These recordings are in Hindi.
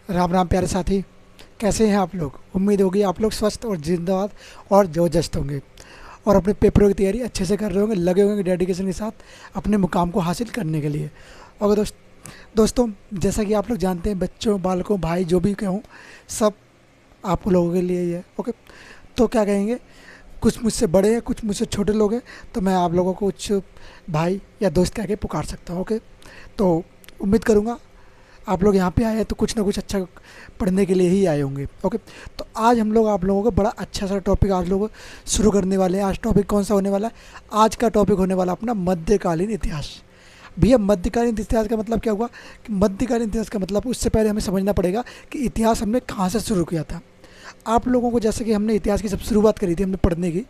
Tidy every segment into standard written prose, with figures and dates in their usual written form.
राम राम प्यारे साथी। कैसे हैं आप लोग? उम्मीद होगी आप लोग स्वस्थ और जिंदाबाद और जबरदस्त होंगे और अपने पेपरों की तैयारी अच्छे से कर रहे होंगे, लगे होंगे डेडिकेशन के साथ अपने मुकाम को हासिल करने के लिए। और दोस्तों, जैसा कि आप लोग जानते हैं, बच्चों, बालकों, भाई जो भी कहूँ, सब आप लोगों के लिए ही है। ओके, तो क्या कहेंगे, कुछ मुझसे बड़े हैं, कुछ मुझसे छोटे लोग हैं, तो मैं आप लोगों को कुछ भाई या दोस्त कह के पुकार सकता हूँ। ओके, तो उम्मीद करूँगा आप लोग यहाँ पे आए हैं तो कुछ ना कुछ अच्छा पढ़ने के लिए ही आए होंगे। ओके, तो आज हम लोग आप लोगों को बड़ा अच्छा सा टॉपिक आज लोग शुरू करने वाले हैं। आज टॉपिक कौन सा होने वाला है? आज का टॉपिक होने वाला अपना मध्यकालीन इतिहास। भैया, मध्यकालीन इतिहास का मतलब क्या हुआ? कि मध्यकालीन इतिहास का मतलब, उससे पहले हमें समझना पड़ेगा कि इतिहास हमने कहाँ से शुरू किया था। आप लोगों को, जैसे कि हमने इतिहास की जब शुरुआत करी थी हमने पढ़ने की,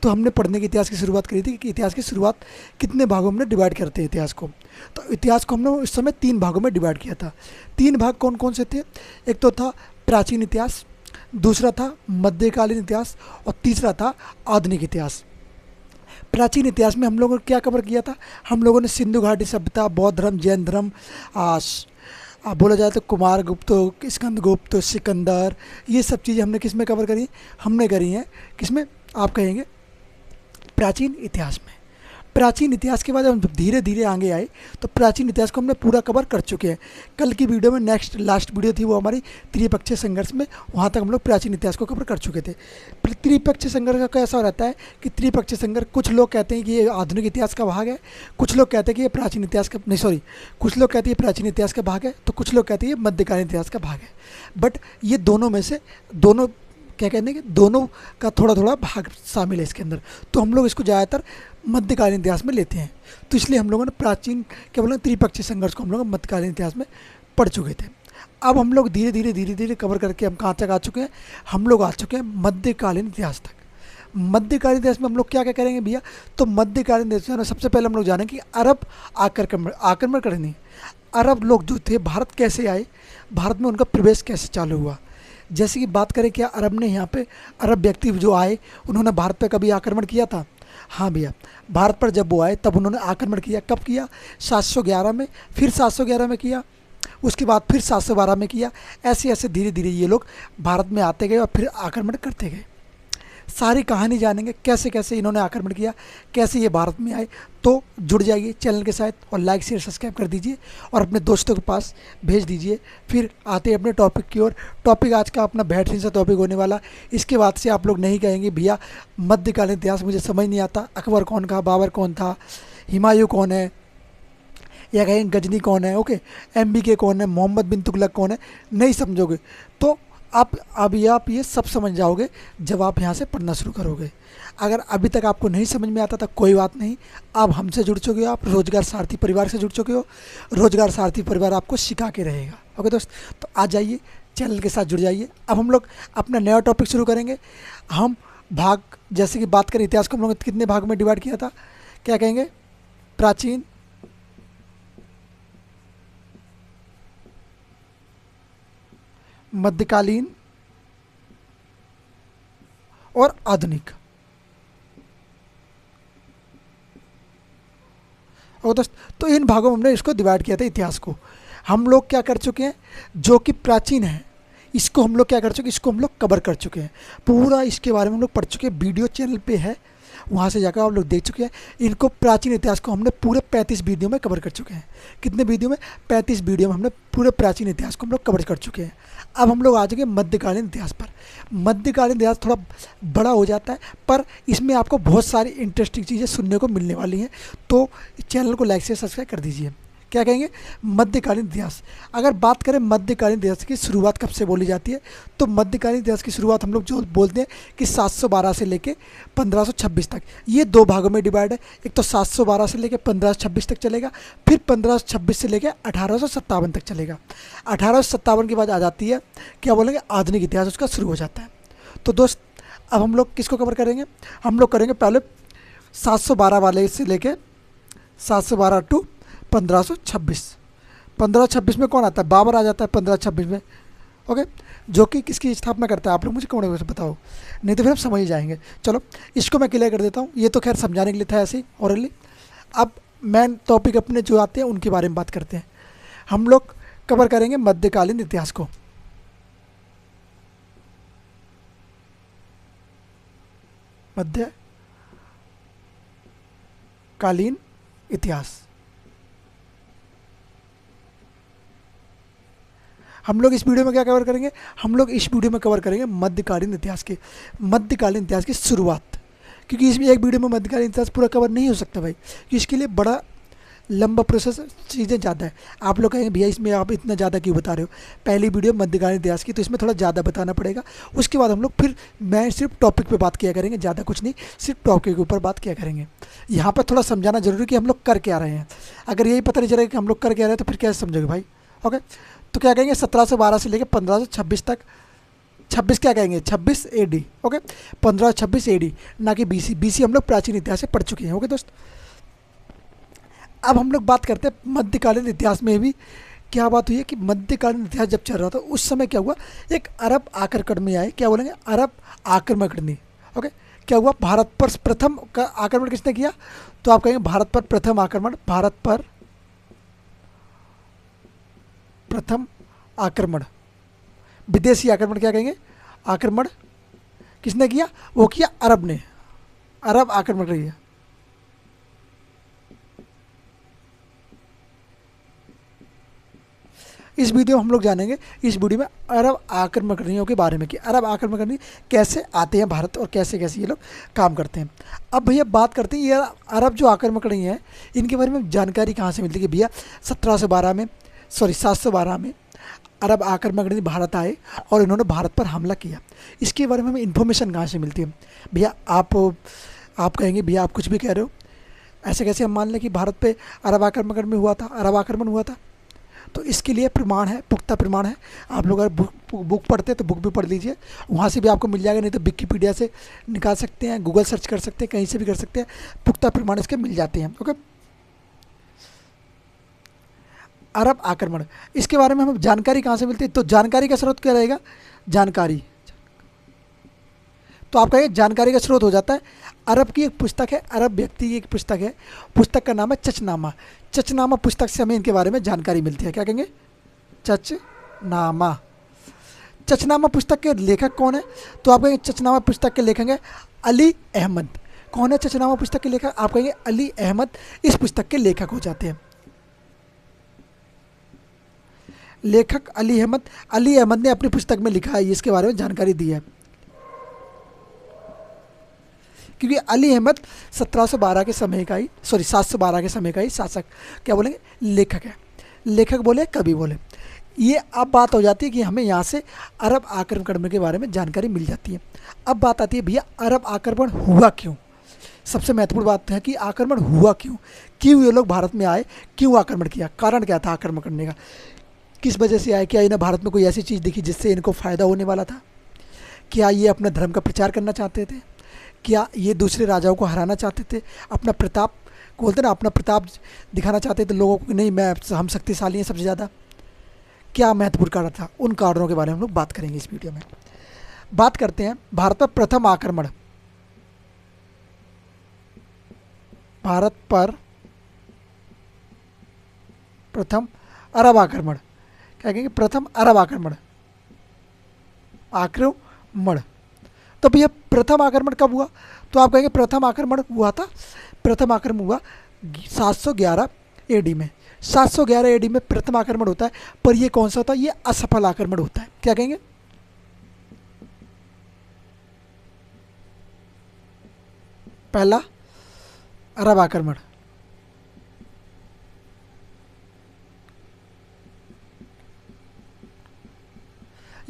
तो हमने पढ़ने की इतिहास की शुरुआत करी थी कि इतिहास की शुरुआत कितने भागों में डिवाइड करते हैं इतिहास को। तो इतिहास को हमने उस समय 3 भागों में डिवाइड किया था। 3 भाग कौन कौन से थे? एक तो था प्राचीन इतिहास, दूसरा था मध्यकालीन इतिहास और तीसरा था आधुनिक इतिहास। प्राचीन इतिहास में हम लोगों ने क्या कवर किया था? हम लोगों ने सिंधु घाटी सभ्यता, बौद्ध धर्म, जैन धर्म, बोला जाए तो कुमार गुप्त, स्कंद गुप्त, सिकंदर, ये सब चीज़ें हमने किस में कवर करी? हमने करी हैं किस में? आप कहेंगे प्राचीन इतिहास में। प्राचीन इतिहास के बाद हम धीरे धीरे आगे आए तो प्राचीन इतिहास को हमने पूरा कवर कर चुके हैं। कल की वीडियो में लास्ट वीडियो थी वो हमारी त्रिपक्षीय संघर्ष में, वहाँ तक हम लोग प्राचीन इतिहास को कवर कर चुके थे। त्रिपक्षीय संघर्ष का कैसा रहता है कि त्रिपक्षीय संघर्ष, कुछ लोग कहते हैं कि ये आधुनिक इतिहास का भाग है, कुछ लोग कहते हैं कि ये प्राचीन इतिहास का, नहीं सॉरी, कुछ लोग कहते हैं ये प्राचीन इतिहास का भाग है, तो कुछ लोग कहते हैं ये मध्यकालीन इतिहास का भाग है। बट ये दोनों में से दोनों क्या कहते हैं कि दोनों का थोड़ा थोड़ा भाग शामिल है इसके अंदर, तो हम लोग इसको ज़्यादातर मध्यकालीन इतिहास में लेते हैं। तो इसलिए हम लोगों ने प्राचीन, क्या बोला, त्रिपक्षीय संघर्ष को हम लोग मध्यकालीन इतिहास में पढ़ चुके थे। अब हम लोग धीरे धीरे कवर करके हम कहाँ तक आ चुके हैं? हम लोग आ चुके हैं मध्यकालीन इतिहास तक। मध्यकालीन इतिहास में हम लोग क्या क्या करेंगे भैया? तो मध्यकालीन इतिहास में सबसे पहले हम लोग जानेंगे कि अरब आक्रमण करेंगे। अरब लोग जो थे, भारत कैसे आए, भारत में उनका प्रवेश कैसे चालू हुआ। जैसे कि बात करें, क्या अरब ने यहाँ पे, अरब व्यक्ति जो आए, उन्होंने भारत पे कभी आक्रमण किया था? हाँ भैया, भारत पर जब वो आए तब उन्होंने आक्रमण किया। कब किया? 711 में, फिर 711 में किया, उसके बाद फिर 712 में किया। ऐसे ऐसे धीरे धीरे ये लोग भारत में आते गए और फिर आक्रमण करते गए। सारी कहानी जानेंगे कैसे कैसे इन्होंने आक्रमण किया, कैसे ये भारत में आए। तो जुड़ जाइए चैनल के साथ और लाइक शेयर सब्सक्राइब कर दीजिए और अपने दोस्तों के पास भेज दीजिए। फिर आते हैं अपने टॉपिक की ओर। टॉपिक आज का अपना बेहतरीन सा टॉपिक होने वाला। इसके बाद से आप लोग नहीं कहेंगे भैया मध्यकालीन इतिहास मुझे समझ नहीं आता, अकबर कौन था, बाबर कौन था, हुमायूं कौन है, या कहेंगे गजनी कौन है, ओके, MBK कौन है, मोहम्मद बिन तुगलक कौन है, नहीं समझोगे। तो आप ये सब समझ जाओगे जब आप यहाँ से पढ़ना शुरू करोगे। अगर अभी तक आपको नहीं समझ में आता था, कोई बात नहीं, अब हमसे जुड़ चुके हो, आप रोजगार सारथी परिवार से जुड़ चुके हो। रोजगार सारथी परिवार आपको सिखा के रहेगा। ओके दोस्त, तो आ जाइए चैनल के साथ जुड़ जाइए। अब हम लोग अपना नया टॉपिक शुरू करेंगे। हम भाग, जैसे कि बात करें इतिहास को हम लोग कितने भाग में डिवाइड किया था? क्या कहेंगे? प्राचीन, मध्यकालीन और आधुनिक। और दोस्त, तो इन भागों में हमने इसको डिवाइड किया था इतिहास को। हम लोग क्या कर चुके हैं? जो कि प्राचीन है, इसको हम लोग क्या कर चुके हैं? इसको हम लोग कवर कर चुके हैं पूरा। इसके बारे में हम लोग पढ़ चुके हैं, वीडियो चैनल पे है, वहाँ से जाकर आप लोग देख चुके हैं। इनको प्राचीन इतिहास को हमने पूरे 35 वीडियो में कवर कर चुके हैं। कितने वीडियो में? 35 वीडियो में हमने पूरे प्राचीन इतिहास को हम लोग कवर कर चुके हैं। अब हम लोग आ चुके हैं मध्यकालीन इतिहास पर। मध्यकालीन इतिहास थोड़ा बड़ा हो जाता है, पर इसमें आपको बहुत सारी इंटरेस्टिंग चीज़ें सुनने को मिलने वाली हैं। तो चैनल को लाइक से सब्सक्राइब कर दीजिए। क्या कहेंगे? मध्यकालीन इतिहास। अगर बात करें मध्यकालीन इतिहास की शुरुआत कब से बोली जाती है, तो मध्यकालीन इतिहास की शुरुआत हम लोग जो बोलते हैं कि 712 से लेके 1526 तक। ये 2 भागों में डिवाइड है। एक तो 712 से लेके 1526 तक चलेगा, फिर 1526 से लेके 1857 तक चलेगा। 1857 के बाद आ जाती है, क्या बोलेंगे, आधुनिक इतिहास, उसका शुरू हो जाता है। तो दोस्त, अब हम लोग किसको कवर करेंगे? हम लोग करेंगे पहले 712 वाले से लेके 712 टू 1526। 1526 में कौन आता है? बाबर आ जाता है 1526 में। ओके, जो कि किसकी स्थापना करता है? आप लोग मुझे कमेंट में बताओ, नहीं तो फिर हम समझ ही जाएंगे। चलो, इसको मैं क्लियर कर देता हूँ। ये तो खैर समझाने के लिए था ऐसे ही ओरली। अब मेन टॉपिक अपने जो आते हैं उनके बारे में बात करते हैं। हम लोग कवर करेंगे मध्यकालीन इतिहास को। मध्यकालीन इतिहास। हम लोग इस वीडियो में क्या कवर करेंगे? हम लोग इस वीडियो में कवर करेंगे मध्यकालीन इतिहास की शुरुआत, क्योंकि इसमें एक वीडियो में मध्यकालीन इतिहास पूरा कवर नहीं हो सकता भाई, क्योंकि इसके लिए बड़ा लंबा प्रोसेस, चीज़ें ज़्यादा है। आप लोग कहेंगे भैया इसमें आप इतना ज़्यादा क्यों बता रहे हो? पहली वीडियो मध्यकालीन इतिहास की, तो इसमें थोड़ा ज़्यादा बताना पड़ेगा। उसके बाद हम लोग फिर मैं सिर्फ टॉपिक पे बात किया करेंगे, ज़्यादा कुछ नहीं, सिर्फ टॉपिक के ऊपर बात किया करेंगे। यहाँ पर थोड़ा समझाना जरूरी कि हम लोग कर क्या रहे हैं। अगर यही पता नहीं चलेगा कि हम लोग कर क्या रहे हैं तो फिर कैसे समझोगे भाई? ओके, तो क्या कहेंगे 1712 से लेकर 1526 तक। 26 क्या कहेंगे? 26 AD। ओके, 1526 AD, ना कि BC। BC हम लोग प्राचीन इतिहास से पढ़ चुके हैं। ओके दोस्त, अब हम लोग बात करते हैं मध्यकालीन इतिहास में भी क्या बात हुई है कि मध्यकालीन इतिहास जब चल रहा था उस समय क्या हुआ, एक अरब आक्रमण आए। क्या बोलेंगे? अरब आक्रमण। ओके, क्या हुआ? भारत पर प्रथम का आक्रमण किसने किया? तो आप कहेंगे भारत पर प्रथम आक्रमण, भारत पर प्रथम आक्रमण, विदेशी आक्रमण क्या कहेंगे? आक्रमण किसने किया? वो किया अरब ने, अरब आक्रमण किया। इस वीडियो में हम लोग जानेंगे, इस वीडियो में अरब आक्रमणकारियों के बारे में कि अरब आक्रमणकारी कैसे आते हैं भारत और कैसे कैसे ये लोग काम करते हैं। अब भैया बात करते हैं ये अरब जो आक्रमणकारी हैं इनके बारे में जानकारी कहाँ से मिलती है कि भैया 712 में अरब आक्रमणकारी भारत आए और इन्होंने भारत पर हमला किया। इसके बारे में हमें इन्फॉर्मेशन कहाँ से मिलती है? भैया आप कहेंगे भैया आप कुछ भी कह रहे हो, ऐसे कैसे हम मान लें कि भारत पे अरब आक्रमण हुआ था, अरब आक्रमण हुआ था? तो इसके लिए प्रमाण है, पुख्ता प्रमाण है। आप लोग अगर बुक पढ़ते हैं तो बुक भी पढ़ लीजिए, वहाँ से भी आपको मिल जाएगा, नहीं तो विकिपीडिया से निकाल सकते हैं, गूगल सर्च कर सकते हैं, कहीं से भी कर सकते हैं, पुख्ता प्रमाण इसके मिल जाते हैं। ओके, अरब आक्रमण, इसके बारे में हमें जानकारी कहाँ से मिलती है? तो जानकारी का स्रोत क्या रहेगा? जानकारी, तो आप कहेंगे जानकारी का स्रोत हो जाता है अरब की एक पुस्तक है, अरब व्यक्ति की एक पुस्तक है, पुस्तक का नाम है चचनामा। चचनामा पुस्तक से हमें इनके बारे में जानकारी मिलती है। क्या कहेंगे? चचनामा। चचनामा पुस्तक के लेखक कौन है? तो आप कहेंगे चचनामा पुस्तक के लेखक है अली अहमद। कौन है चचनामा पुस्तक के लेखक? आप कहेंगे अली अहमद इस पुस्तक के लेखक हो जाते हैं। लेखक अली अहमद, अली अहमद ने अपनी पुस्तक में लिखा है, इसके बारे में जानकारी दी है, क्योंकि अली अहमद 712 के समय का ही 712 के समय का ही शासक, क्या बोलेंगे? लेखक है। लेखक बोले, कवि बोले। ये अब बात हो जाती है कि हमें यहाँ से अरब आक्रमण के बारे में जानकारी मिल जाती है। अब बात आती है भैया अरब आक्रमण हुआ क्यों? सबसे महत्वपूर्ण बात है कि आक्रमण हुआ क्यों, क्यों ये लोग भारत में आए, क्यों आक्रमण किया, कारण क्या था आक्रमण करने का, किस वजह से आए? क्या इन्हें भारत में कोई ऐसी चीज़ दिखी जिससे इनको फ़ायदा होने वाला था? क्या ये अपने धर्म का प्रचार करना चाहते थे? क्या ये दूसरे राजाओं को हराना चाहते थे? अपना प्रताप बोलते ना, अपना प्रताप दिखाना चाहते थे लोगों को, नहीं मैं हम शक्तिशाली हैं सबसे ज़्यादा? क्या महत्वपूर्ण कारण था? उन कारणों के बारे में हम लोग बात करेंगे इस वीडियो में। बात करते हैं भारत पर प्रथम आक्रमण। भारत पर प्रथम अरब आक्रमण, क्या कहेंगे? प्रथम अरब आक्रमण। तो भैया प्रथम आक्रमण कब हुआ? तो आप कहेंगे प्रथम आक्रमण हुआ था, प्रथम आक्रमण हुआ 711 AD में। 711 AD में प्रथम आक्रमण होता है, पर ये कौन सा होता है? ये असफल आक्रमण होता है। क्या कहेंगे? पहला अरब आक्रमण,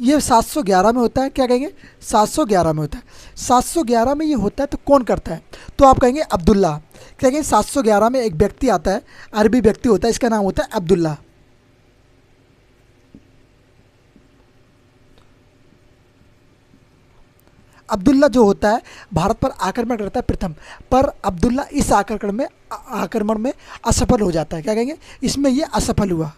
ये 711 में होता है। क्या कहेंगे? 711 में होता है। 711 में ये होता है तो कौन करता है? तो आप कहेंगे अब्दुल्ला। क्या कहेंगे? 711 में एक व्यक्ति आता है, अरबी व्यक्ति होता है, इसका नाम होता है अब्दुल्ला। अब्दुल्ला जो होता है भारत पर आक्रमण करता है प्रथम, पर अब्दुल्ला इस आक्रमण में असफल हो जाता है। क्या कहेंगे? इसमें ये असफल हुआ,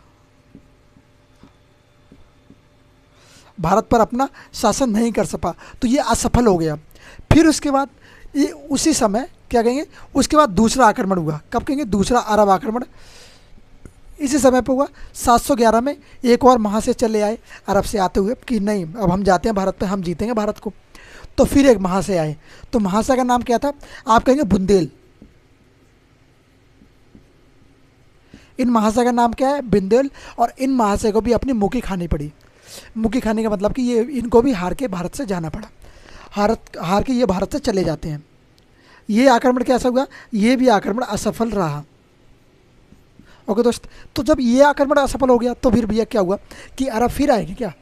भारत पर अपना शासन नहीं कर सका, तो ये असफल हो गया। फिर उसके बाद ये उसी समय क्या कहेंगे? उसके बाद दूसरा आक्रमण हुआ। कब कहेंगे? दूसरा अरब आक्रमण इसी समय पे हुआ। 711 में एक और वहाँ से चले आए अरब से आते हुए कि नहीं अब हम जाते हैं भारत पे, हम जीतेंगे भारत को। तो फिर एक महाशय आए, तो महाशय का नाम क्या था? आप कहेंगे बुंदेल। इन महाशय का नाम क्या है? बुंदेल। और इन महाशय को भी अपनी मुक्की खानी पड़ी। मुक्की खाने का मतलब कि ये इनको भी हार के भारत से जाना पड़ा। हार के ये भारत से चले जाते हैं। ये आक्रमण कैसा हुआ? ये भी आक्रमण असफल रहा। ओके दोस्त, तो जब ये आक्रमण असफल हो गया तो फिर भैया क्या हुआ कि अरब फिर आएंगे क्या?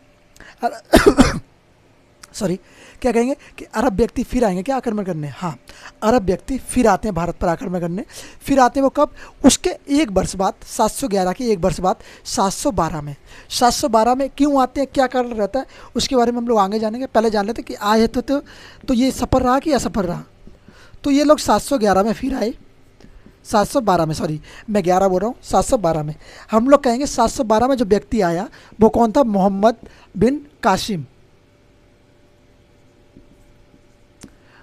सॉरी, क्या कहेंगे कि अरब व्यक्ति फिर आएंगे क्या आक्रमण करने? हाँ, अरब व्यक्ति फिर आते हैं भारत पर आक्रमण करने। फिर आते हैं वो कब? उसके एक वर्ष बाद, 711 के एक वर्ष बाद 712 में। 712 में क्यों आते हैं, क्या कारण रहता है, उसके बारे में हम लोग आगे जानेंगे। पहले जान लेते कि आए तो ये सफल रहा कि असफल रहा। तो ये लोग 711 में फिर आए, 712 में, सॉरी मैं 11 बोल रहा हूँ, 712 में। हम लोग कहेंगे 712 में जो व्यक्ति आया वो कौन था? मोहम्मद बिन कासिम।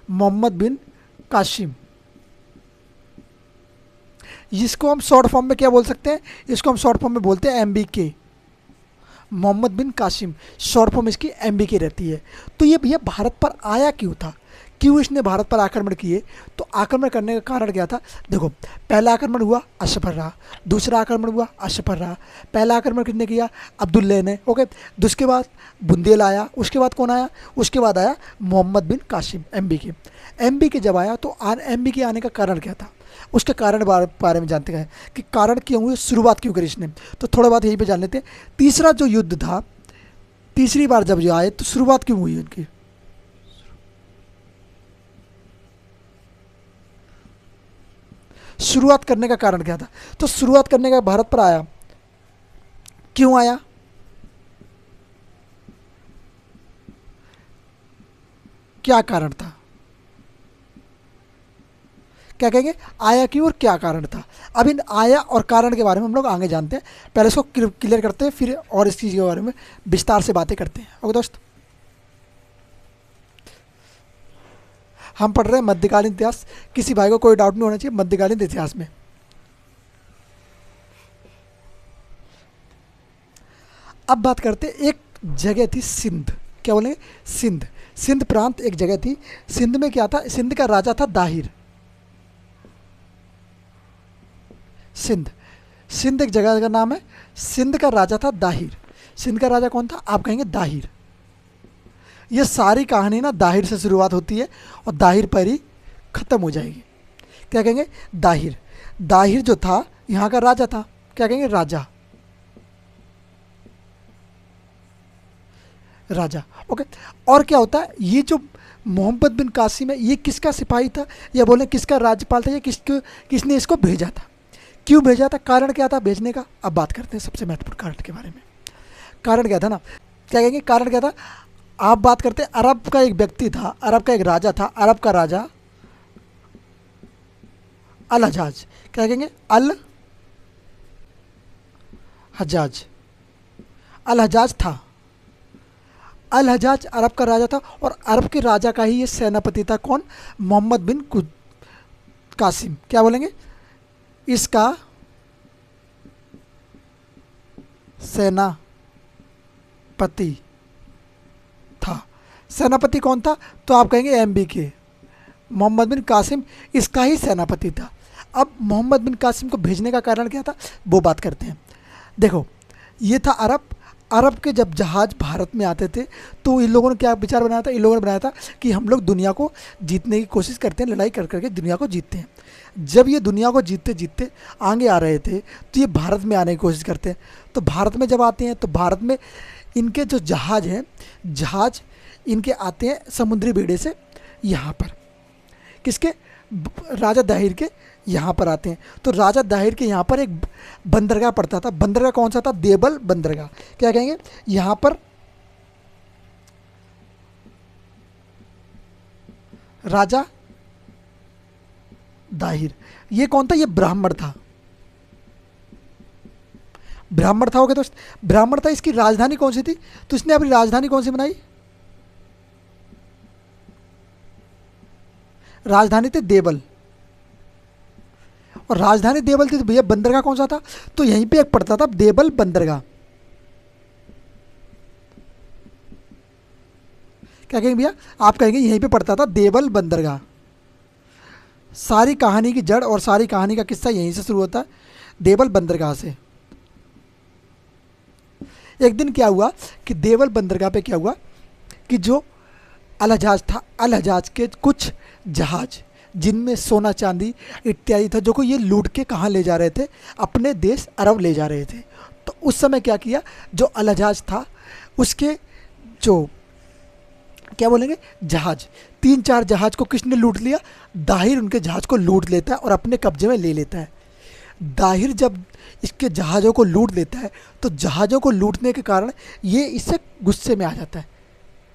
मोहम्मद बिन कासिम, इसको हम शॉर्ट फॉर्म में क्या बोल सकते हैं? इसको हम शॉर्ट फॉर्म में बोलते हैं MBK। मोहम्मद बिन कासिम, शॉर्ट फॉर्म इसकी MBK रहती है। तो ये भैया भारत पर आया क्यों था, क्यों इसने भारत पर आक्रमण किए? तो आक्रमण करने का कारण क्या था? देखो, पहला आक्रमण हुआ, असफल रहा। दूसरा आक्रमण हुआ, असफल रहा। पहला आक्रमण किसने किया? अब्दुल्ला ने। ओके, उसके बाद बुंदेल आया। उसके बाद कौन आया? उसके बाद आया मोहम्मद बिन कासिम, MBK जब आया तो MBK आने का कारण क्या था? उसके कारण बारे में जानते हैं कि कारण क्यों हुई, शुरुआत क्यों करी इसने। तो थोड़ा बात यहीं पे जान लेते हैं। तीसरा जो युद्ध था, तीसरी बार जब जो आए तो शुरुआत क्यों हुई उनकी? शुरुआत करने का कारण क्या था? तो शुरुआत करने का भारत पर आया, क्यों आया? क्या कारण था? क्या कहेंगे? आया क्यों और क्या कारण था? अब इन आया और कारण के बारे में हम लोग आगे जानते हैं। पहले इसको क्लियर करते हैं, फिर और इस चीज़ के बारे में विस्तार से बातें करते हैं। ओके दोस्त, हम पढ़ रहे हैं मध्यकालीन इतिहास। किसी भाई को कोई डाउट नहीं होना चाहिए मध्यकालीन इतिहास में। अब बात करते हैं, एक जगह थी सिंध। क्या बोलेंगे? सिंध। सिंध प्रांत एक जगह थी। सिंध में क्या था? सिंध का राजा था दाहिर। सिंध, सिंध एक जगह का नाम है। सिंध का राजा था दाहिर। सिंध का राजा कौन था? आप कहेंगे दाहिर। ये सारी कहानी ना दाहिर से शुरुआत होती है और दाहिर पर ही ख़त्म हो जाएगी। क्या कहेंगे? दाहिर। दाहिर जो था यहाँ का राजा था। क्या कहेंगे? राजा। राजा। ओके, और क्या होता है? ये जो मोहम्मद बिन कासिम है, ये किसका सिपाही था, या बोले किसका राज्यपाल था, या किसने इसको भेजा था, क्यों भेजा था, कारण क्या था भेजने का? अब बात करते हैं सबसे महत्वपूर्ण कारण के बारे में। कारण क्या था ना, क्या कहेंगे? कारण क्या था? आप बात करते हैं, अरब का एक व्यक्ति था, अरब का एक राजा था, अरब का राजा अल हजाज। क्या कहेंगे? अल हजाज। अल हजाज था। अल हजाज अरब का राजा था और अरब के राजा का ही ये सेनापति था। कौन? मोहम्मद बिन कासिम। क्या बोलेंगे? इसका सेनापति था। सेनापति कौन था? तो आप कहेंगे MBK, मोहम्मद बिन कासिम इसका ही सेनापति था। अब मोहम्मद बिन कासिम को भेजने का कारण क्या था, वो बात करते हैं। देखो, ये था अरब। अरब के जब जहाज़ भारत में आते थे तो इन लोगों ने क्या विचार बनाया था? इन लोगों ने बनाया था कि हम लोग दुनिया को जीतने की कोशिश करते हैं, लड़ाई कर करके दुनिया को जीतते हैं। जब ये दुनिया को जीतते जीतते आगे आ रहे थे तो ये भारत में आने की कोशिश करते हैं। तो भारत में जब आते हैं तो भारत में इनके जो जहाज़ हैं, जहाज़ इनके आते हैं समुद्री बेड़े से यहाँ पर। किसके? राजा दाहिर के यहाँ पर आते हैं। तो राजा दाहिर के यहाँ पर एक बंदरगाह पड़ता था। बंदरगाह कौन सा था? देवल बंदरगाह। क्या कहेंगे? यहाँ पर राजा दाहिर, ये कौन था? ये ब्राह्मण था। ब्राह्मण था। ओके दोस्त, ब्राह्मण था। इसकी राजधानी कौन सी थी? तो इसने अपनी राजधानी कौन सी बनाई? राजधानी थी देवल। और राजधानी देवल थी तो भैया बंदरगाह कौन सा था? तो यहीं पे एक पड़ता था देवल बंदरगाह। क्या कहेंगे भैया, आप कहेंगे यहीं पे पड़ता था देवल बंदरगाह। सारी कहानी की जड़ और सारी कहानी का किस्सा यहीं से शुरू होता है, देवल बंदरगाह से। एक दिन क्या हुआ कि देवल बंदरगाह पे क्या हुआ कि जो अल हजाज था, अल हजाज के कुछ जहाज जिनमें सोना चांदी इत्यादि था, जो को ये लूट के कहाँ ले जा रहे थे, अपने देश अरब ले जा रहे थे। तो उस समय क्या किया, जो अल हजाज था उसके जो क्या बोलेंगे जहाज, 3-4 जहाज को किसने लूट लिया, दाहिर उनके जहाज को लूट लेता है और अपने कब्जे में ले लेता है। दाहिर जब इसके जहाज़ों को लूट लेता है तो जहाज़ों को लूटने के कारण ये इससे गुस्से में आ जाता है।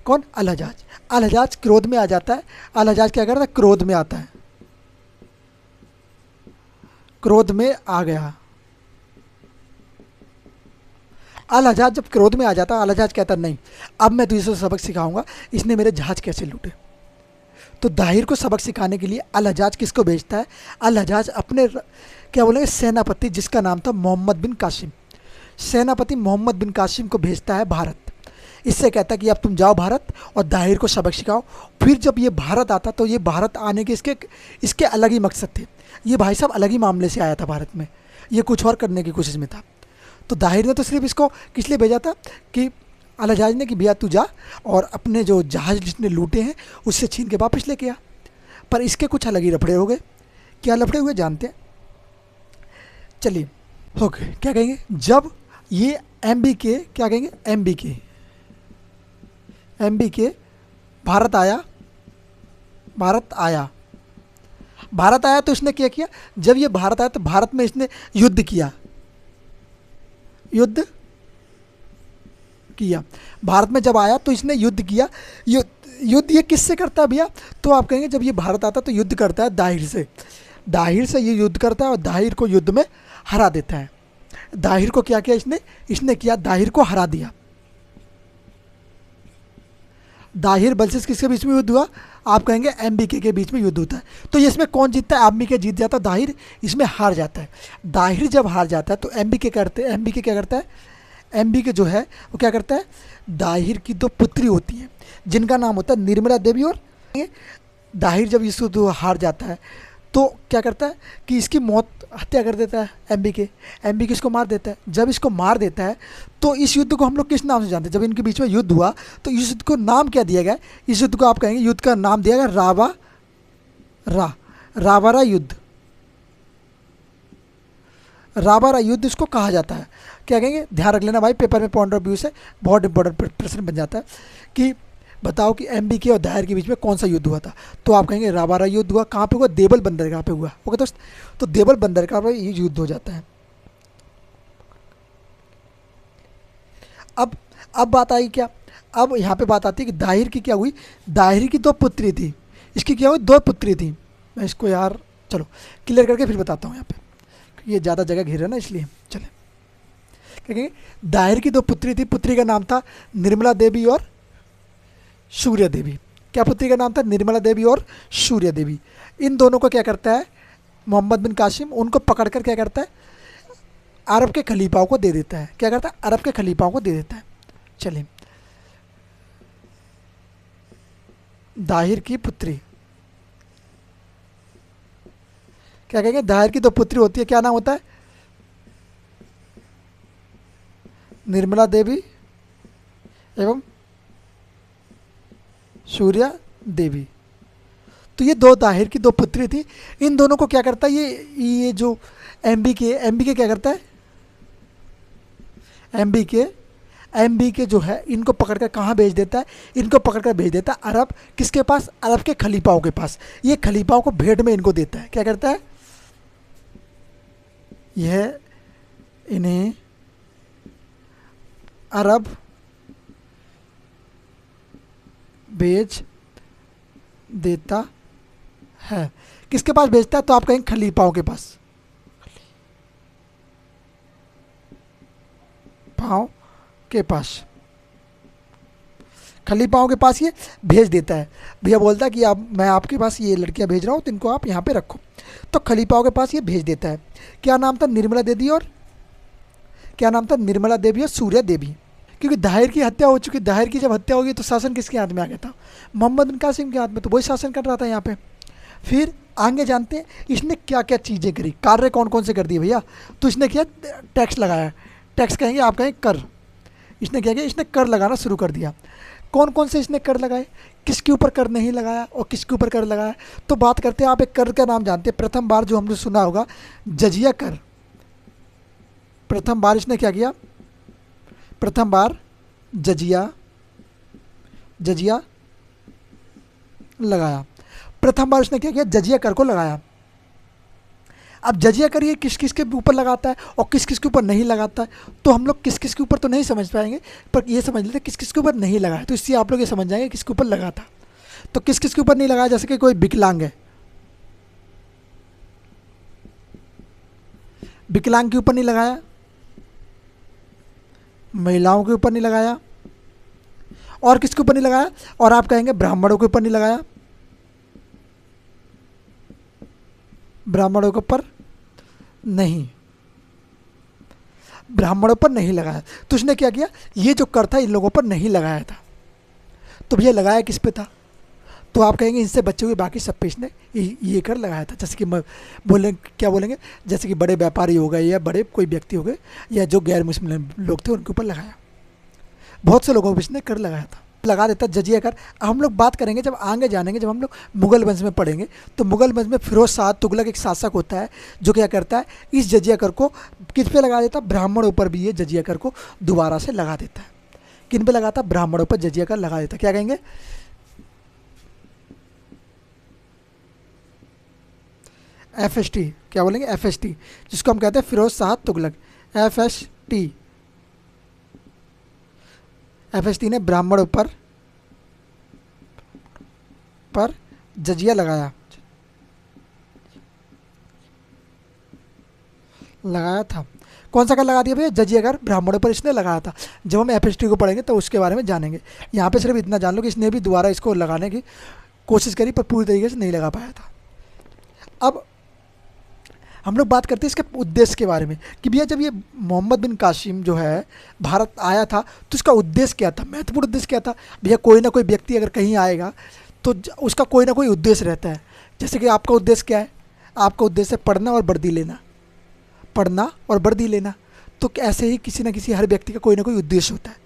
कौन, अल हजाज। अल हजाज क्रोध में आ जाता है। अल हजाज क्या करता है, क्रोध में आता है, क्रोध में आ गया। अल हजाज जब क्रोध में आ जाता है, अल हजाज कहता नहीं, अब मैं तुझे सबक सिखाऊंगा, इसने मेरे जहाज कैसे लूटे। तो दाहिर को सबक सिखाने के लिए अल हजाज किसको भेजता है, अल हजाज अपने क्या बोलेंगे सेनापति, जिसका नाम था मोहम्मद बिन कासिम, सेनापति मोहम्मद बिन कासिम को भेजता है भारत। इससे कहता है कि अब तुम जाओ भारत और दाहिर को सबक सिखाओ। फिर जब ये भारत आता तो ये भारत आने के इसके अलग ही मकसद थे। ये भाई साहब अलग ही मामले से आया था भारत में, ये कुछ और करने की कोशिश में था। तो दाहिर ने तो सिर्फ इसको किस लिए भेजा था कि अल हजाज ने कि भैया तू जा और अपने जो जहाज जिसने लूटे हैं उससे छीन के वापस लेके आ। पर इसके कुछ अलग ही लफड़े हो गए। क्या लफड़े हुए जानते हैं, चलिए। ओके, क्या कहेंगे, जब ये MBK क्या कहेंगे, MBK भारत आया, भारत आया तो इसने क्या किया, जब ये भारत आया तो भारत में इसने युद्ध किया, भारत में जब आया तो इसने युद्ध किया। युद्ध ये किससे करता है भैया, तो आप कहेंगे जब ये भारत आता तो युद्ध करता है दाहिर से ये युद्ध करता है और दाहिर को युद्ध में हरा देता है। दाहिर को क्या किया इसने किया, दाहिर को हरा दिया। दाहिर वर्सेस किसके बीच में युद्ध हुआ, आप कहेंगे MBK के बीच में युद्ध होता है। तो ये इसमें कौन जीतता है, MBK जीत जाता है, दाहिर इसमें हार जाता है। दाहिर जब हार जाता है तो MBK क्या करता है, MBK जो है वो क्या करता है, दाहिर की 2 पुत्री होती हैं जिनका नाम होता है निर्मला देवी, और दाहिर जब इस युद्ध हार जाता है तो क्या करता है कि इसकी हत्या कर देता है MBK इसको मार देता है। जब इसको मार देता है तो इस युद्ध को हम लोग किस नाम से जानते हैं, जब इनके बीच में युद्ध हुआ तो इस युद्ध को नाम क्या दिया गया, इस युद्ध को आप कहेंगे युद्ध का नाम दिया गया रावारा युद्ध। रावारा युद्ध इसको कहा जाता है। क्या कहेंगे, ध्यान रख लेना भाई, पेपर में पॉइंट ऑफ व्यू से बहुत इंपॉर्टेंट प्रश्न बन जाता है कि बताओ कि MBK और दाहिर के बीच में कौन सा युद्ध हुआ था। तो आप कहेंगे रावारा युद्ध हुआ। कहाँ पे हुआ, देवल बंदरगाह पे हुआ। ओके दोस्त, तो देवल बंदरगाह पे ये युद्ध हो जाता है। अब बात आई क्या, अब यहाँ पे बात आती है कि दाहिर की क्या हुई, दाहिर की 2 पुत्री थी, इसकी क्या हुई, 2 पुत्री थी। मैं इसको यार चलो क्लियर करके फिर बताता हूँ, यहाँ पे ये ज़्यादा जगह घेर है ना इसलिए। चले, क्या कहेंगे, दाहिर की 2 पुत्री थी, पुत्री का नाम था निर्मला देवी और सूर्य देवी। क्या पुत्री का नाम था, निर्मला देवी और सूर्य देवी। इन दोनों को क्या करता है मोहम्मद बिन कासिम, उनको पकड़कर क्या करता है अरब के खलीफाओं को दे देता है। क्या करता है, अरब के खलीफाओं को दे देता है। चलिए, दाहिर की पुत्री, क्या कहेंगे, दाहिर की 2 पुत्री होती है, क्या नाम होता है, निर्मला देवी एवं सूर्या देवी। तो ये 2 दाहिर की 2 पुत्री थी। इन दोनों को क्या करता है, ये जो MBK क्या करता है, MBK जो है इनको पकड़कर कहाँ भेज देता है, इनको पकड़कर भेज देता है अरब, किसके पास, अरब के खलीफाओं के पास। ये खलीफाओं को भेंट में इनको देता है। क्या करता है, यह इन्हें अरब भेज देता है। किसके पास भेजता है, तो आप कहेंगे खलीफाओं के पास, खलीफाओं के पास ये भेज देता है। भैया बोलता है कि अब मैं आपके पास ये लड़कियां भेज रहा हूँ तो इनको आप यहाँ पे रखो। तो खलीफाओं के पास ये भेज देता है। क्या नाम था, निर्मला देवी और सूर्या देवी। क्योंकि दाहिर की हत्या हो चुकी, दाहिर की जब हत्या होगी तो शासन किसके हाथ में आ गया था? मोहम्मद बिन कासिम के हाथ में, तो वही शासन कर रहा था यहाँ पे। फिर आगे जानते हैं इसने क्या क्या चीज़ें करी, कार्य कौन कौन से कर दिए भैया। तो इसने किया, टैक्स लगाया। टैक्स कहेंगे, आप कहेंगे कर। इसने क्या किया, इसने कर लगाना शुरू कर दिया। कौन कौन से इसने कर लगाए, किसके ऊपर कर नहीं लगाया और किसके ऊपर कर लगाया? तो बात करते हैं, आप एक कर का नाम जानते हैं, प्रथम बार जो हमने सुना होगा, जजिया कर। प्रथम बार इसने क्या किया, प्रथम बार जजिया, जजिया लगाया। प्रथम बार इसने क्या किया, जजिया कर को लगाया। अब जजिया कर ये किस किस के ऊपर लगाता है और किस किस के ऊपर नहीं लगाता है, तो हम लोग किस किस के ऊपर तो नहीं समझ पाएंगे, पर ये समझ लेते किस किस के ऊपर नहीं लगाया, तो इससे आप लोग ये समझ जाएंगे किसके ऊपर लगा था। तो किस किस के ऊपर नहीं लगाया, जैसे कि कोई विकलांग है, विकलांग के ऊपर नहीं लगाया, महिलाओं के ऊपर नहीं लगाया, और किसके ऊपर नहीं लगाया, और आप कहेंगे ब्राह्मणों के ऊपर नहीं लगाया, ब्राह्मणों के ऊपर नहीं, ब्राह्मणों पर नहीं लगाया। तो उसने क्या किया, ये जो कर था इन लोगों पर नहीं लगाया था, तो भैया लगाया किस पे था? तो आप कहेंगे इनसे बचे हुए बाकी सब पे इसने ये कर लगाया था। जैसे कि बोलें, क्या बोलेंगे, जैसे कि बड़े व्यापारी हो गए या बड़े कोई व्यक्ति हो गए या जो गैर मुस्लिम लोग थे उनके ऊपर लगाया। बहुत से लोगों पर इसने कर लगाया था, लगा देता जजिया कर। हम लोग बात करेंगे जब आगे जानेंगे, जब हम लोग मुगल वंश में पढ़ेंगे, तो मुगल वंश में फिरोज शाह तुगलक एक शासक होता है जो क्या करता है, इस जजिया कर को किस पे लगा देता, ब्राह्मणों पर भी ये जजिया कर को दोबारा से लगा देता है। किन पे लगाता, ब्राह्मणों पर जजिया कर लगा देता। क्या कहेंगे, FST, क्या बोलेंगे, FST, जिसको हम कहते हैं फिरोज शाह तुगलक। FST, FST ने ब्राह्मणों पर जजिया लगाया था। कौन सा कर लगा दिया भैया, जजिया कर ब्राह्मणों पर इसने लगाया था। जब हम FST को पढ़ेंगे तो उसके बारे में जानेंगे। यहाँ पे सिर्फ इतना जान लो कि इसने भी दोबारा इसको लगाने की कोशिश करी पर पूरी तरीके से नहीं लगा पाया था। अब हम लोग बात करते हैं इसके उद्देश्य के बारे में कि भैया जब ये मोहम्मद बिन कासिम जो है भारत आया था तो इसका उद्देश्य क्या था, महत्वपूर्ण उद्देश्य क्या था। भैया कोई ना कोई व्यक्ति अगर कहीं आएगा तो उसका कोई ना कोई उद्देश्य रहता है। जैसे कि आपका उद्देश्य क्या है, आपका उद्देश्य है पढ़ना और वर्दी लेना, पढ़ना और वर्दी लेना। तो ऐसे ही किसी न किसी हर व्यक्ति का कोई ना कोई उद्देश्य होता है।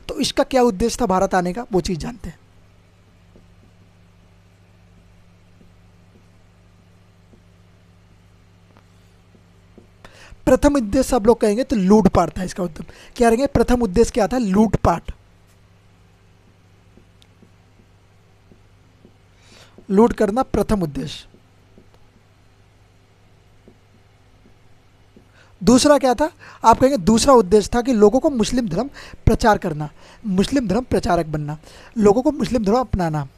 तो इसका क्या उद्देश्य था भारत आने का, वो चीज़ जानते हैं। प्रथम उद्देश्य सब लोग कहेंगे तो लूटपाट था इसका उद्देश्य। क्या रहेंगे, प्रथम उद्देश्य क्या था, लूटपाट, लूट करना प्रथम उद्देश्य। दूसरा क्या था, आप कहेंगे दूसरा उद्देश्य था कि लोगों को मुस्लिम धर्म प्रचार करना, मुस्लिम धर्म प्रचारक बनना, लोगों को मुस्लिम धर्म अपनाना।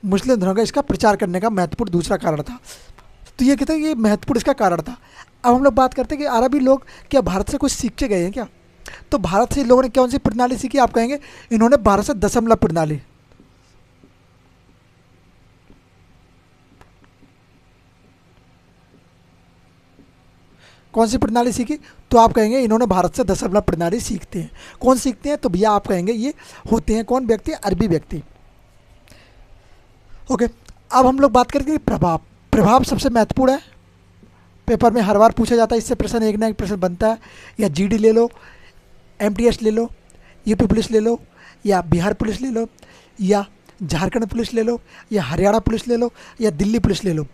मुस्लिम धर्म का इसका प्रचार करने का महत्वपूर्ण दूसरा कारण था। तो ये कहते हैं ये महत्वपूर्ण इसका कारण था। अब हम लोग बात करते हैं कि अरबी लोग क्या भारत से कुछ सीख के गए हैं क्या। तो भारत से लोगों ने कौन सी प्रणाली सीखी, आप कहेंगे इन्होंने भारत से दशमलव प्रणाली, कौन सी प्रणाली सीखी, तो आप कहेंगे इन्होंने भारत से दशमलव प्रणाली सीखते हैं। कौन सीखते हैं, तो भैया आप कहेंगे ये होते हैं कौन व्यक्ति, अरबी व्यक्ति। ओके, अब हम लोग बात करेंगे प्रभाव। प्रभाव सबसे महत्वपूर्ण है, पेपर में हर बार पूछा जाता है, इससे प्रश्न एक ना एक प्रश्न बनता है। या GD ले लो, MTS ले लो, यूपी पुलिस ले लो, या बिहार पुलिस ले लो, या झारखंड पुलिस ले लो, या हरियाणा पुलिस ले लो, या दिल्ली पुलिस ले लो,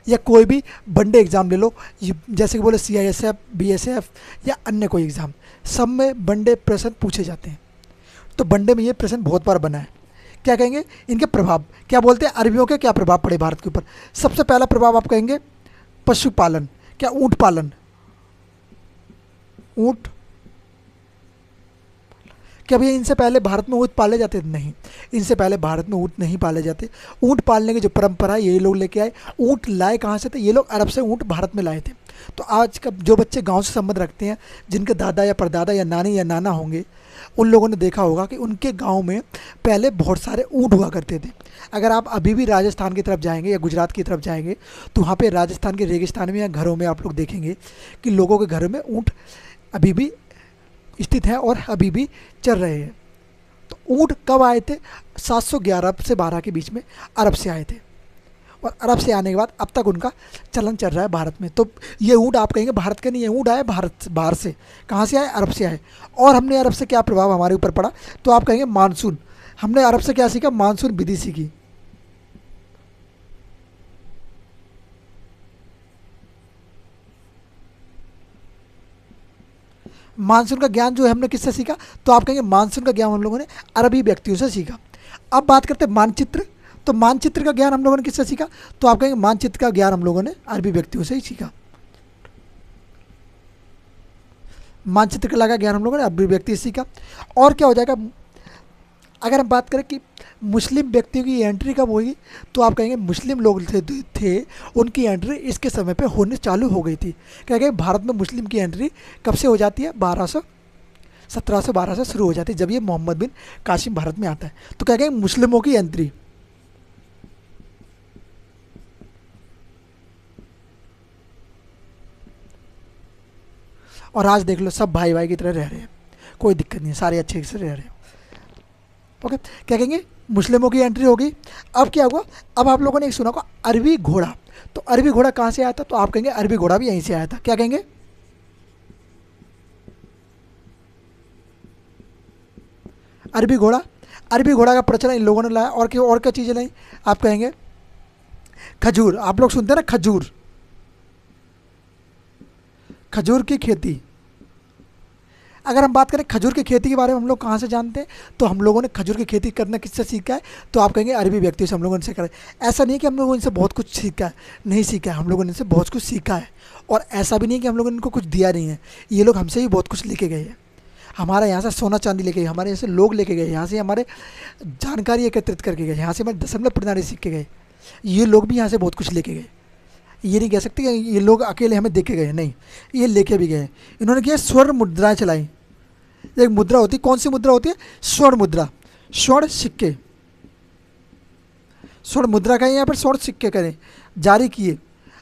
या कोई भी वनडे एग्ज़ाम ले लो, जैसे कि बोले CISF, BSF या अन्य कोई एग्ज़ाम, सब में वनडे प्रश्न पूछे जाते हैं। तो वनडे में ये प्रश्न बहुत बार बना है। क्या कहेंगे, इनके प्रभाव क्या बोलते हैं, अरबियों के क्या प्रभाव पड़े भारत के ऊपर। सबसे पहला प्रभाव आप कहेंगे पशुपालन, क्या ऊँट पालन, ऊँट, क्या भैया इनसे पहले भारत में ऊँट पाले जाते थे, नहीं, इनसे पहले भारत में ऊँट नहीं पाले जाते। ऊँट पालने की जो परंपरा है ये लोग लेके आए। ऊँट लाए कहाँ से थे, ये लोग अरब से ऊँट भारत में लाए थे। तो आज का जो बच्चे गांव से संबंध रखते हैं, जिनके दादा या परदादा या नानी या नाना होंगे, उन लोगों ने देखा होगा कि उनके गांव में पहले बहुत सारे ऊँट हुआ करते थे। अगर आप अभी भी राजस्थान की तरफ जाएंगे या गुजरात की तरफ जाएंगे, तो वहाँ पे राजस्थान के रेगिस्तान में या घरों में आप लोग देखेंगे कि लोगों के घरों में ऊँट अभी भी स्थित हैं और अभी भी चल रहे हैं। तो ऊँट कब आए थे? 711 से 12 के बीच में अरब से आए थे, और अरब से आने के बाद अब तक उनका चलन चल रहा है भारत में। तो ये ऊँट आप कहेंगे भारत के नहीं, ये ऊँट आए भारत बाहर से। कहाँ से आए? अरब से आए। और हमने अरब से क्या प्रभाव हमारे ऊपर पड़ा? तो आप कहेंगे मानसून। हमने अरब से क्या सीखा? मानसून विधि सीखी। मानसून का ज्ञान जो है हमने किससे सीखा? तो आप कहेंगे मानसून का ज्ञान हम लोगों ने अरबी व्यक्तियों से सीखा। अब बात करते हैं मानचित्र। तो मानचित्र का ज्ञान हम लोगों ने किससे सीखा? तो आप कहेंगे मानचित्र का ज्ञान हम लोगों ने अरबी व्यक्तियों से ही सीखा। मानचित्र कला का ज्ञान हम लोगों ने अरबी व्यक्ति से सीखा। और क्या हो जाएगा? अगर हम बात करें कि मुस्लिम व्यक्तियों की एंट्री कब होगी, तो आप कहेंगे मुस्लिम लोग थे उनकी एंट्री इसके समय पे होने चालू हो गई थी। कहेंगे भारत में मुस्लिम की एंट्री कब से हो जाती है? 1712 से शुरू हो जाती है, जब ये मोहम्मद बिन कासिम भारत में आता है। तो कहेंगे मुस्लिमों की एंट्री। और आज देख लो, सब भाई भाई की तरह रह रहे हैं, कोई दिक्कत नहीं है, सारे अच्छे से रह रहे हैं। ओके, क्या कहेंगे? मुस्लिमों की एंट्री होगी। अब क्या हुआ? अब आप लोगों ने एक सुना होगा अरबी घोड़ा। तो अरबी घोड़ा कहाँ से आया था? तो आप कहेंगे अरबी घोड़ा भी यहीं से आया था। क्या कहेंगे? अरबी घोड़ा। अरबी घोड़ा का प्रचलन इन लोगों ने लाया। और क्या चीज़ें लाई? आप कहेंगे खजूर। आप लोग सुनते हैं ना खजूर, खजूर की खेती। अगर हम बात करें खजूर की खेती के बारे में हम लोग कहाँ से जानते हैं? तो हम लोगों ने खजूर की खेती करना किससे सीखा है? तो आप कहेंगे अरबी व्यक्तियों से हम लोगों ने सीखा है। ऐसा नहीं है कि हम लोगों ने इनसे बहुत कुछ सीखा है, नहीं सीखा है, हम लोगों ने इनसे बहुत कुछ सीखा है। और ऐसा भी नहीं है कि हम लोगों ने इनको कुछ दिया नहीं है, ये लोग हमसे ही बहुत कुछ लेके गए हैं। हमारे यहाँ से सोना चांदी लेके गए, हमारे यहाँ से लोग लेके गए, यहाँ से हमारे जानकारी एकत्रित करके गए, यहाँ से हमारे दशमलव प्रणाली सीख के गए। ये लोग भी यहाँ से बहुत कुछ लेके गए। ये नहीं कह सकते कि ये लोग अकेले हमें दे के गए, नहीं, ये लेके भी गए। इन्होंने किया स्वर्ण मुद्राएं चलाई। एक मुद्रा होती है, कौन सी मुद्रा होती है? स्वर्ण मुद्रा, स्वर्ण सिक्के। स्वर्ण मुद्रा का यहाँ पर स्वर्ण सिक्के करें जारी किए।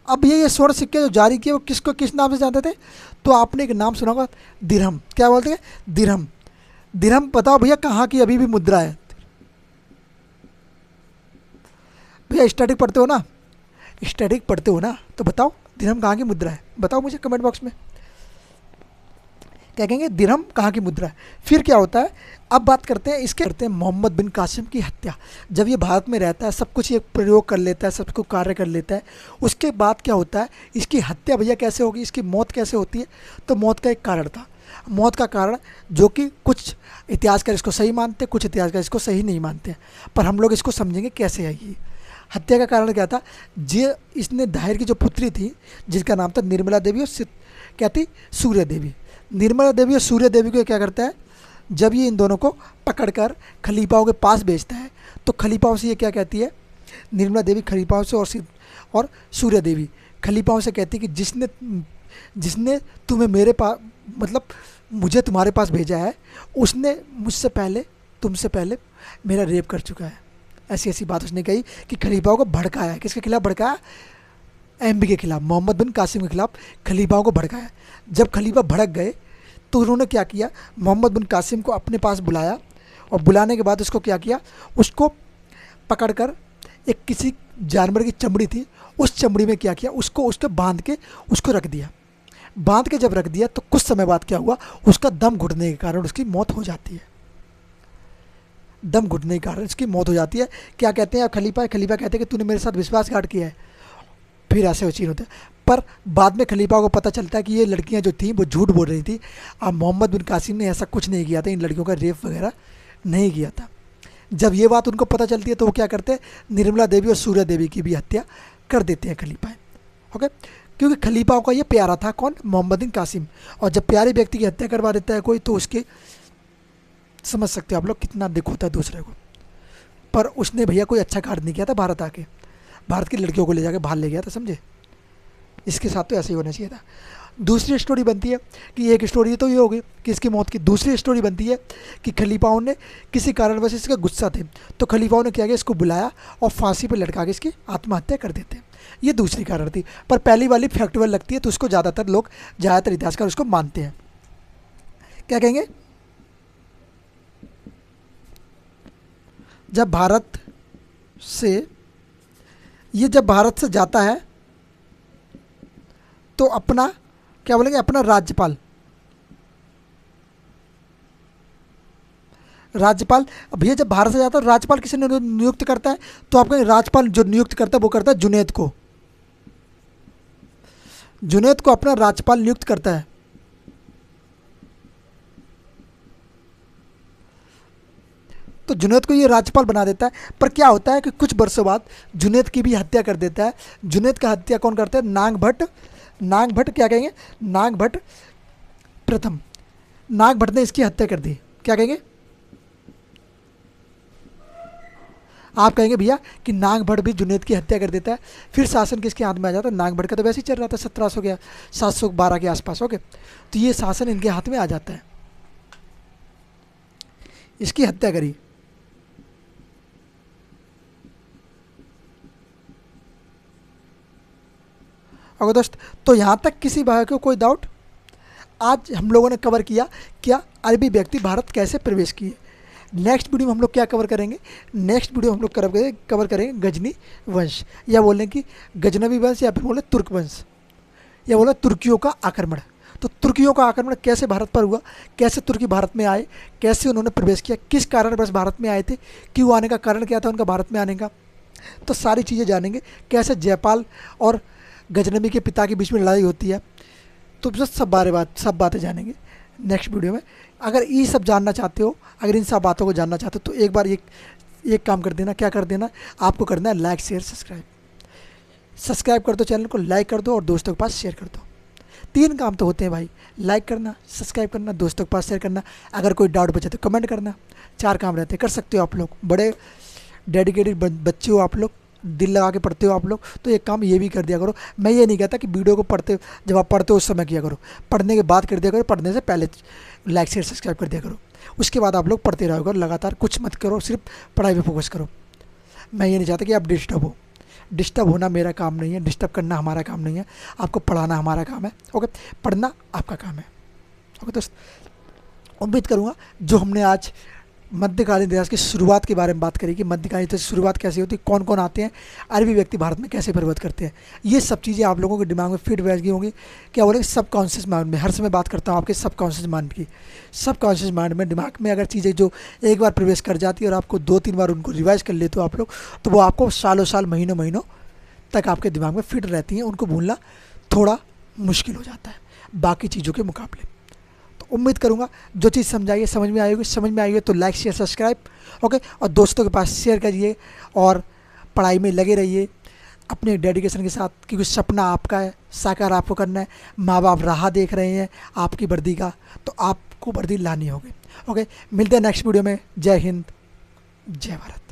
अब ये स्वर्ण सिक्के जो जारी किए वो किसको किस नाम से जानते थे? तो आपने एक नाम सुना होगा, दिरहम। क्या बोलते हैं? दिरहम। दिरहम बताओ भैया कहाँ की अभी भी मुद्रा है? भैया स्टैटिक पढ़ते हो ना, स्टैटिक पढ़ते हो ना, तो बताओ दिरहम कहाँ की मुद्रा है? बताओ मुझे कमेंट बॉक्स में। क्या कहेंगे? दिरहम कहाँ की मुद्रा है। फिर क्या होता है? अब बात करते हैं इसके, करते हैं मोहम्मद बिन कासिम की हत्या। जब ये भारत में रहता है, सब कुछ ये प्रयोग कर लेता है, सब कुछ कार्य कर लेता है, उसके बाद क्या होता है? इसकी हत्या भैया कैसे होगी, इसकी मौत कैसे होती है? तो मौत का एक कारण था। मौत का कारण जो कि कुछ इतिहासकार इसको सही मानते हैं, कुछ इतिहासकार इसको सही नहीं मानते हैं, पर हम लोग इसको समझेंगे कैसे आएगी। हत्या का कारण क्या था? जे इसने दाहिर की जो पुत्री थी, जिसका नाम था निर्मला देवी, और क्या थी? सूर्य देवी। निर्मला देवी और सूर्य देवी को क्या करता है? जब ये इन दोनों को पकड़कर खलीफाओं के पास भेजता है, तो खलीफाओं से ये क्या कहती है? निर्मला देवी खलीफाओं से और सूर्य देवी खलीफाओं से कहती है कि जिसने जिसने तुम्हें मेरे पास, मतलब मुझे तुम्हारे पास भेजा है, उसने मुझसे पहले, तुमसे पहले मेरा रेप कर चुका है। ऐसी ऐसी बात उसने कही कि खलीफाओं को भड़काया है। किसके खिलाफ भड़काया? एमबी के खिलाफ, मोहम्मद बिन कासिम के खिलाफ खलीफाओं को भड़काया। जब खलीफा भड़क गए तो उन्होंने क्या किया? मोहम्मद बिन कासिम को अपने पास बुलाया, और बुलाने के बाद उसको क्या किया? उसको पकड़कर एक किसी जानवर की चमड़ी थी, उस चमड़ी में क्या किया? उसको बांध के उसको रख दिया। बांध के जब रख दिया तो कुछ समय बाद क्या हुआ? उसका दम घुटने के कारण उसकी मौत हो जाती है। दम घुटने के कारण इसकी मौत हो जाती है। क्या कहते हैं खलीफा कहते हैं कि तूने मेरे साथ विश्वासघात किया है। फिर ऐसे वो चीन होते हैं। पर बाद में खलीफा को पता चलता है कि ये लड़कियां जो थीं वो झूठ बोल रही थी। अब मोहम्मद बिन कासिम ने ऐसा कुछ नहीं किया था, इन लड़कियों का रेप वगैरह नहीं किया था। जब ये बात उनको पता चलती है तो वो क्या करते हैं? निर्मला देवी और सूर्य देवी की भी हत्या कर देते हैं खलीफा। ओके, क्योंकि खलीफाओं का ये प्यारा था, कौन? मोहम्मद बिन कासिम। और जब प्यारे व्यक्ति की हत्या करवा देता है कोई, तो उसके समझ सकते हो आप लोग कितना दुख होता है दूसरे को। पर उसने भैया कोई अच्छा कार्य नहीं किया था। भारत आके भारत की लड़कियों को ले जाके बाहर ले गया था, समझे? इसके साथ तो ऐसे ही होना चाहिए था। दूसरी स्टोरी बनती है कि एक स्टोरी तो ये होगी कि इसकी मौत की, दूसरी स्टोरी बनती है कि खलीफाओं ने किसी कारणवश इसका गुस्सा थे तो खलीफाओं ने क्या किया, इसको बुलाया और फांसी पर लटका के इसकी आत्महत्या कर देते हैं। ये दूसरी कारण थी, पर पहली वाली फैक्चुअल लगती है तो उसको ज़्यादातर इतिहासकार उसको मानते हैं। क्या कहेंगे, जब भारत से जब भारत से जाता है तो अपना क्या बोलेंगे, अपना राज्यपाल अब ये जब भारत से जाता है राज्यपाल किसे नियुक्त करता है, तो आपका राज्यपाल जो नियुक्त करता है वो करता है जुनैद को अपना राज्यपाल नियुक्त करता है। तो जुनैद को ये राज्यपाल बना देता है। पर क्या होता है कि कुछ वर्षों बाद जुनैद की भी हत्या कर देता है। जुनैद का हत्या कौन करता है, नाग भट्ट क्या कहेंगे, नाग भट्ट प्रथम, नाग भट्ट ने इसकी हत्या कर दी। क्या कहेंगे, आप कहेंगे भैया कि नाग भट्ट भी जुनैद की हत्या कर देता है, फिर शासन किसके हाथ में आ जाता है, नाग भट्ट का तो वैसे ही चल रहा था 1700 के 712 के आसपास। ओके, तो ये शासन इनके हाथ में आ जाता है, इसकी हत्या करी। अगर दोस्त, तो यहाँ तक किसी भाई को कोई डाउट? आज हम लोगों ने कवर किया क्या अरबी व्यक्ति भारत कैसे प्रवेश किए। नेक्स्ट वीडियो में हम लोग क्या कवर करेंगे, नेक्स्ट वीडियो हम लोग कवर करेंगे गजनी वंश, या बोलें कि गजनवी वंश, या फिर बोले तुर्क वंश, या बोले तुर्कियों का आक्रमण। तो तुर्कियों का आक्रमण कैसे भारत पर हुआ, कैसे तुर्की भारत में आए, कैसे उन्होंने प्रवेश किया, किस कारण बस भारत में आए थे, क्यों आने का कारण क्या था उनका भारत में आने का, तो सारी चीज़ें जानेंगे। कैसे जयपाल और गजनवी के पिता के बीच में लड़ाई होती है, तो बस सब बातें जानेंगे नेक्स्ट वीडियो में। अगर ये सब जानना चाहते हो, अगर इन सब बातों को जानना चाहते हो, तो एक बार एक काम कर देना। क्या कर देना, आपको करना है लाइक शेयर सब्सक्राइब कर दो, चैनल को लाइक कर दो और दोस्तों के पास शेयर कर दो। 3 काम तो होते हैं भाई, लाइक करना, सब्सक्राइब करना, दोस्तों के पास शेयर करना, अगर कोई डाउट बचे तो कमेंट करना। 4 काम रहते हैं, कर सकते हो आप लोग, बड़े डेडिकेटेड बच्चे हो आप लोग, दिल लगा के पढ़ते हो आप लोग, तो एक काम ये भी कर दिया करो। मैं ये नहीं कहता कि वीडियो को जब आप पढ़ते हो उस समय किया करो, पढ़ने के बाद कर दिया करो, पढ़ने से पहले लाइक शेयर सब्सक्राइब कर दिया करो। उसके बाद आप लोग पढ़ते रहो करो लगातार, कुछ मत करो, सिर्फ पढ़ाई पे फोकस करो। मैं ये नहीं चाहता कि आप डिस्टर्ब होना मेरा काम नहीं है, डिस्टर्ब करना हमारा काम नहीं है, आपको पढ़ाना हमारा काम है। ओके, पढ़ना आपका काम है। ओके दोस्त, उम्मीद करूँगा जो हमने आज मध्यकालीन इतिहास की शुरुआत के बारे में बात करी कि मध्यकालीन इतिहास की शुरुआत कैसे होती है, कौन कौन आते हैं, अरबी व्यक्ति भारत में कैसे प्रवेश करते हैं, ये सब चीज़ें आप लोगों के दिमाग में फिट बैठ गई होंगी। क्या बोलेंगे, सबकॉन्शियस माइंड में, हर समय बात करता हूँ आपके सबकॉन्शियस माइंड की। सबकॉन्शियस माइंड में, दिमाग में अगर चीज़ें जो एक बार प्रवेश कर जाती है और आपको 2-3 बार उनको रिवाइज कर लेते हो आप लोग, तो वो आपको सालों महीनों तक आपके दिमाग में फिट रहती हैं। उनको भूलना थोड़ा मुश्किल हो जाता है बाकी चीज़ों के मुकाबले। उम्मीद करूंगा जो चीज़ समझ में आई होगी तो लाइक शेयर सब्सक्राइब, ओके, और दोस्तों के पास शेयर करिए और पढ़ाई में लगे रहिए अपने डेडिकेशन के साथ, क्योंकि सपना आपका है, साकार आपको करना है। माँ बाप राह देख रहे हैं आपकी वर्दी का, तो आपको वर्दी लानी होगी। ओके, मिलते हैं नेक्स्ट वीडियो में। जय हिंद, जय भारत।